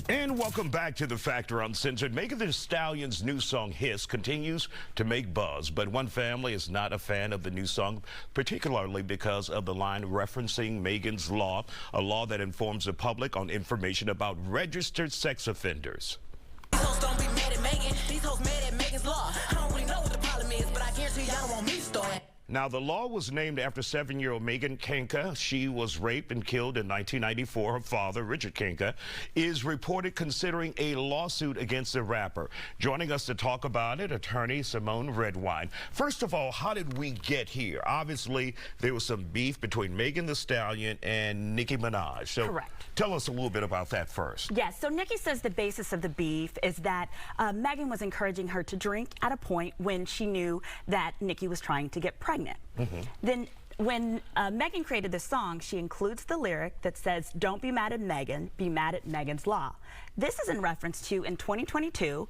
And welcome back to The Factor Uncensored. Megan Thee Stallion's new song, Hiss, continues to make buzz, but one family is not a fan of the new song, particularly because of the line referencing Megan's Law, a law that informs the public on information about registered sex offenders. These hoes don't be mad at Megan. These hoes mad at Megan's Law. I don't really know what the problem is, but I guarantee y'all don't want me to start. Now, the law was named after 7-year-old Megan Kenka. She was raped and killed in 1994. Her father, Richard Kenka, is reported considering a lawsuit against the rapper. Joining us to talk about it, attorney Simone Redwine. First of all, how did we get here? Obviously, there was some beef between Megan Thee Stallion and Nicki Minaj. So correct. Tell us a little bit about that first. Yes, so Nicki says the basis of the beef is that Megan was encouraging her to drink at a point when she knew that Nicki was trying to get pregnant. Then when Megan created this song, she includes the lyric that says, "Don't be mad at Megan, be mad at Megan's Law." This is in reference to, in 2022,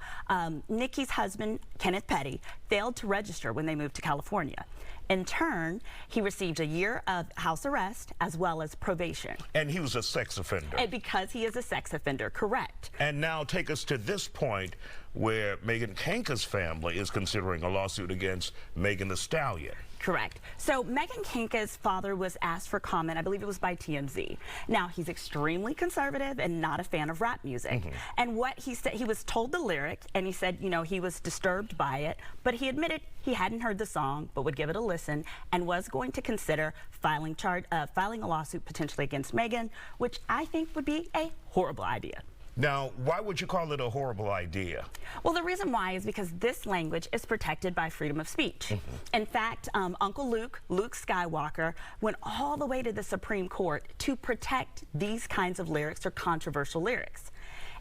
Nicki's husband, Kenneth Petty, failed to register when they moved to California. In turn, he received a year of house arrest as well as probation. And he was a sex offender. And because he is a sex offender, correct. And now take us to this point where Megan Kenka's family is considering a lawsuit against Megan Thee Stallion. Correct. So Megan Kenka's father was asked for comment, I believe it was by TMZ. Now, he's extremely conservative and not a fan of rap music. And what he said, he was told the lyric, and he said, you know, he was disturbed by it, but he admitted he hadn't heard the song, but would give it a listen, and was going to consider filing a lawsuit potentially against Megan, which I think would be a horrible idea. Now, why would you call it a horrible idea? Well, the reason why is because this language is protected by freedom of speech. In fact, Uncle Luke Skywalker, went all the way to the Supreme Court to protect these kinds of lyrics or controversial lyrics.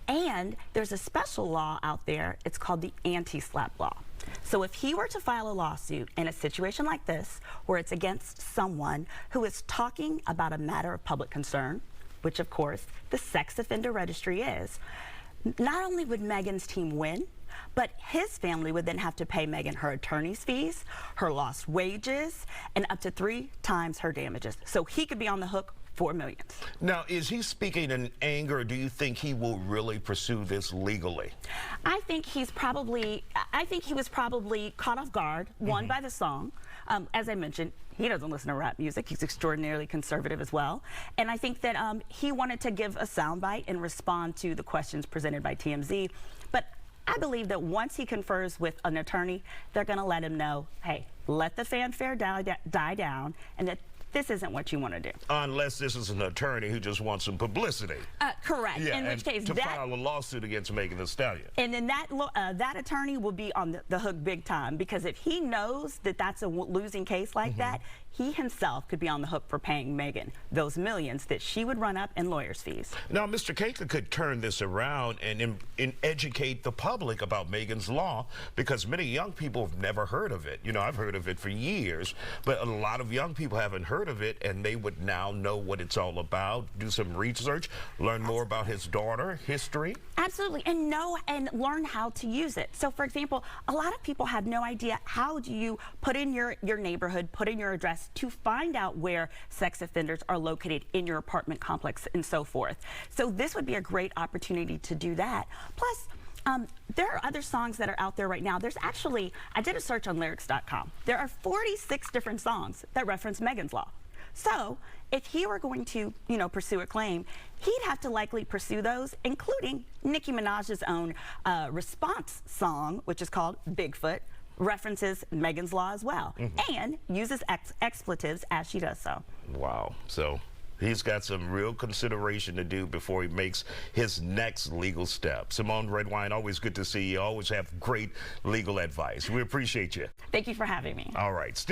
And there's a special law out there, it's called the anti-slap law. So if he were to file a lawsuit in a situation like this, where it's against someone who is talking about a matter of public concern, which of course the sex offender registry is, not only would Megan's team win, but his family would then have to pay Megan her attorney's fees, her lost wages, and up to 3 times her damages. So he could be on the hook for millions. Now, is he speaking in anger, or do you think he will really pursue this legally? I think he was probably caught off guard, one, by the song. As I mentioned, he doesn't listen to rap music. He's extraordinarily conservative as well. And I think that he wanted to give a soundbite and respond to the questions presented by TMZ. But I believe that once he confers with an attorney, they're going to let him know, hey, let the fanfare die down, and that this isn't what you want to do. Unless this is an attorney who just wants some publicity. Correct. Yeah, in which case, to file a lawsuit against Megan Thee Stallion. And then that attorney will be on the hook big time, because if he knows that that's a losing case like that, he himself could be on the hook for paying Megan those millions that she would run up in lawyers' fees. Now, Mr. Kenka could turn this around and educate the public about Megan's Law, because many young people have never heard of it. You know, I've heard of it for years, but a lot of young people haven't heard of it, and they would now know what it's all about, do some research, learn more about his daughter, history. Absolutely, and know and learn how to use it. So, for example, a lot of people have no idea how do you put in your neighborhood, put in your address to find out where sex offenders are located in your apartment complex and so forth. So this would be a great opportunity to do that. Plus, there are other songs that are out there right now. There's actually, I did a search on lyrics.com. There are 46 different songs that reference Megan's Law. So if he were going to, you know, pursue a claim, he'd have to likely pursue those, including Nicki Minaj's own response song, which is called Bigfoot, references Megan's Law as well, and uses expletives as she does so. Wow. So he's got some real consideration to do before he makes his next legal step. Simone Redwine, always good to see you. Always have great legal advice. We appreciate you. Thank you for having me. All right.